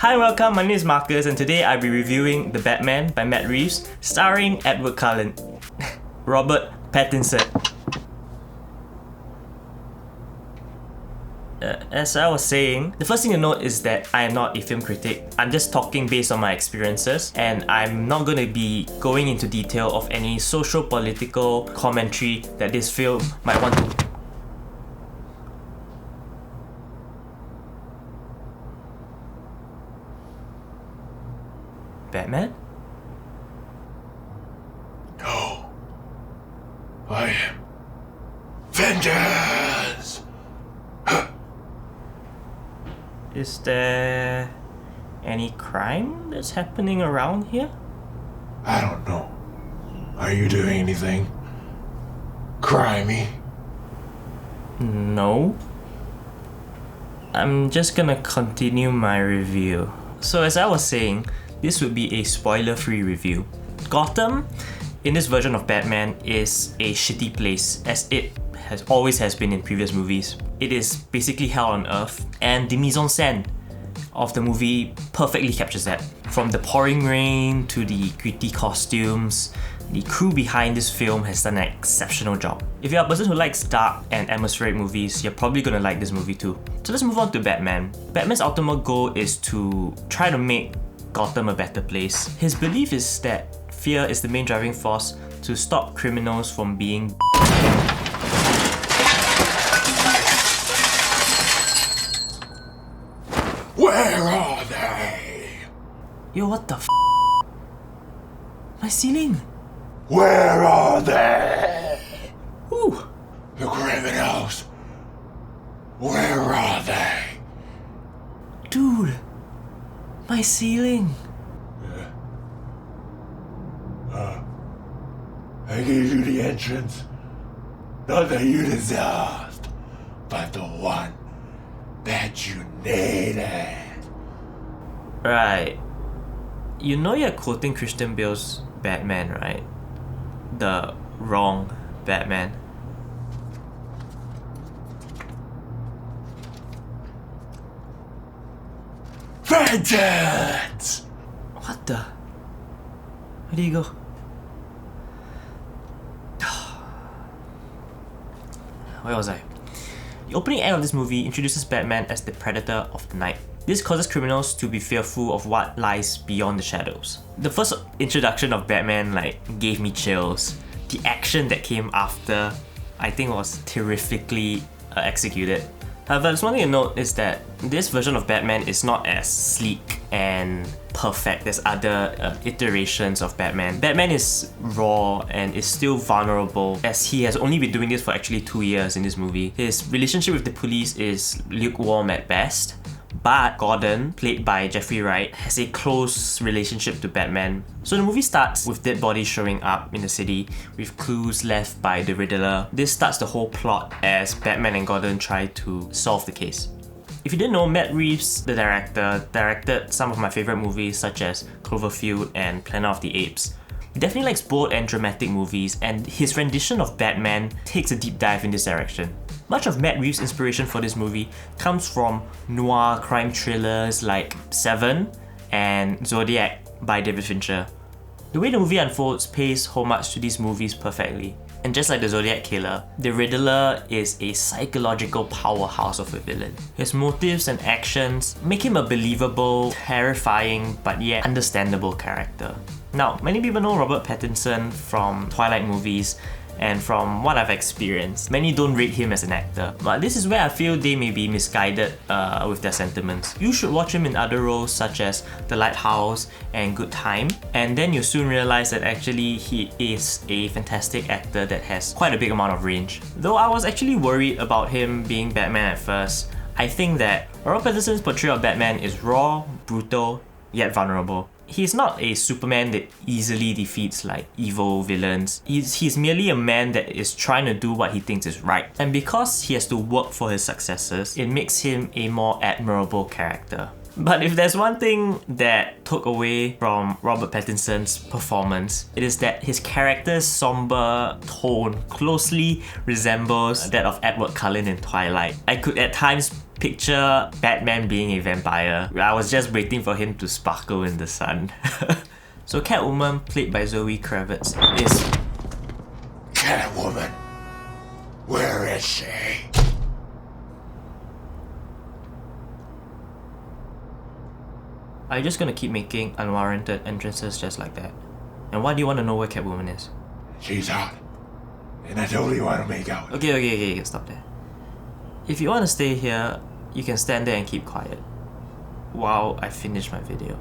Hi, welcome. My name is Marcus, and today I'll be reviewing The Batman by Matt Reeves, starring Edward Cullen, Robert Pattinson. As I was saying, the first thing to note is that I am not a film critic. I'm just talking based on my experiences, and I'm not going to be going into detail of any social political commentary that this film might want to. Batman? No. I am vengeance! Is there any crime that's happening around here? I don't know. Are you doing anything crimey? No. I'm just gonna continue my review. So as I was saying, this would be a spoiler-free review. Gotham, in this version of Batman, is a shitty place, as it always has been in previous movies. It is basically hell on earth, and the mise-en-scène of the movie perfectly captures that. From the pouring rain to the gritty costumes, the crew behind this film has done an exceptional job. If you're a person who likes dark and atmospheric movies, you're probably gonna like this movie too. So let's move on to Batman. Batman's ultimate goal is to try to make Gotham a better place. His belief is that fear is the main driving force to stop criminals from being Where are they? Yo, what the My ceiling! Where are they? Ooh! The criminals. Where are they? Dude! My ceiling! I gave you the entrance. Not that you deserved, but the one that you needed. Right. You know you're quoting Christian Bale's Batman, right? The wrong Batman. Vengeance! What the? Where do you go? Where was I? The opening act of this movie introduces Batman as the predator of the night. This causes criminals to be fearful of what lies beyond the shadows. The first introduction of Batman gave me chills. The action that came after, I think, was terrifically executed. However, there's one thing to note is that this version of Batman is not as sleek and perfect as other iterations of Batman. Batman is raw and is still vulnerable, as he has only been doing this for actually 2 years in this movie. His relationship with the police is lukewarm at best, but Gordon, played by Jeffrey Wright, has a close relationship to Batman. So the movie starts with dead bodies showing up in the city, with clues left by the Riddler. This starts the whole plot as Batman and Gordon try to solve the case. If you didn't know, Matt Reeves, the director, directed some of my favourite movies such as Cloverfield and Planet of the Apes. He definitely likes bold and dramatic movies, and his rendition of Batman takes a deep dive in this direction. Much of Matt Reeves' inspiration for this movie comes from noir crime thrillers like Seven and Zodiac by David Fincher. The way the movie unfolds pays homage to these movies perfectly. And just like the Zodiac Killer, the Riddler is a psychological powerhouse of a villain. His motives and actions make him a believable, terrifying, but yet understandable character. Now, many people know Robert Pattinson from Twilight movies, and from what I've experienced, many don't rate him as an actor. But this is where I feel they may be misguided with their sentiments. You should watch him in other roles such as The Lighthouse and Good Time, and then you'll soon realize that actually he is a fantastic actor that has quite a big amount of range. Though I was actually worried about him being Batman at first, I think that Robert Pattinson's portrayal of Batman is raw, brutal, yet vulnerable. He's not a Superman that easily defeats evil villains. He's merely a man that is trying to do what he thinks is right. And because he has to work for his successes, it makes him a more admirable character. But if there's one thing that took away from Robert Pattinson's performance, it is that his character's somber tone closely resembles that of Edward Cullen in Twilight. I could at times Picture Batman being a vampire. I was just waiting for him to sparkle in the sun. So Catwoman, played by Zoe Kravitz, is... Catwoman, where is she? Are you just gonna keep making unwarranted entrances just like that? And why do you want to know where Catwoman is? She's hot, and I totally want to make out. Okay, stop there. If you want to stay here, you can stand there and keep quiet while I finish my video,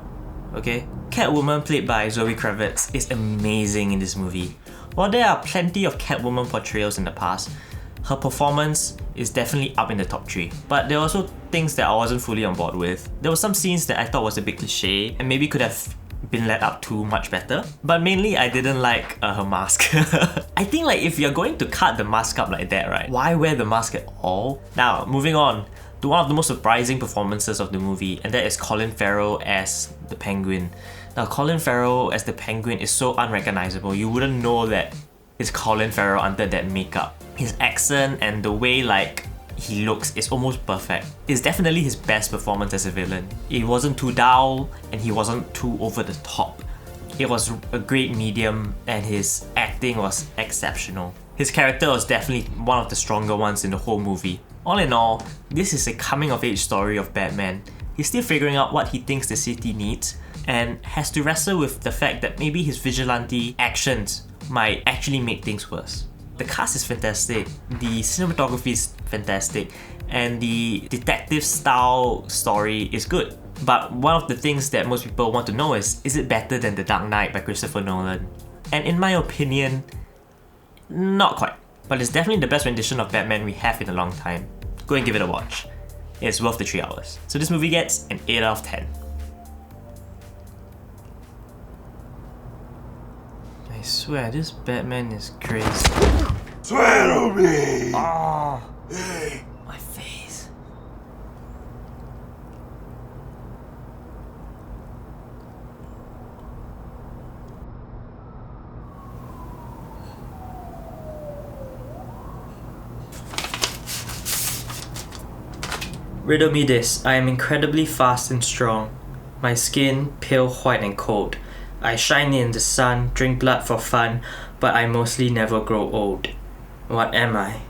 okay? Catwoman, played by Zoe Kravitz, is amazing in this movie. While there are plenty of Catwoman portrayals in the past, her performance is definitely up in the top 3. But there are also things that I wasn't fully on board with. There were some scenes that I thought was a bit cliche and maybe could have been led up to much better. But mainly I didn't like her mask. I think like if you're going to cut the mask up like that, right, why wear the mask at all? Now, moving on to one of the most surprising performances of the movie, and that is Colin Farrell as the Penguin. Now, Colin Farrell as the Penguin is so unrecognizable. You wouldn't know that it's Colin Farrell under that makeup. His accent and the way like he looks is almost perfect. It's definitely his best performance as a villain. It wasn't too dull and he wasn't too over the top. It was a great medium and his acting was exceptional. His character was definitely one of the stronger ones in the whole movie. All in all, this is a coming-of-age story of Batman. He's still figuring out what he thinks the city needs and has to wrestle with the fact that maybe his vigilante actions might actually make things worse. The cast is fantastic, the cinematography is fantastic, and the detective style story is good. But one of the things that most people want to know is it better than The Dark Knight by Christopher Nolan? And in my opinion, not quite. But it's definitely the best rendition of Batman we have in a long time. Go and give it a watch. It's worth the 3 hours. So this movie gets an 8 out of 10. I swear, this Batman is crazy. Swear to me! Oh, Hey, my face. Riddle me this, I am incredibly fast and strong. My skin, pale white and cold. I shine in the sun, drink blood for fun, but I mostly never grow old. What am I?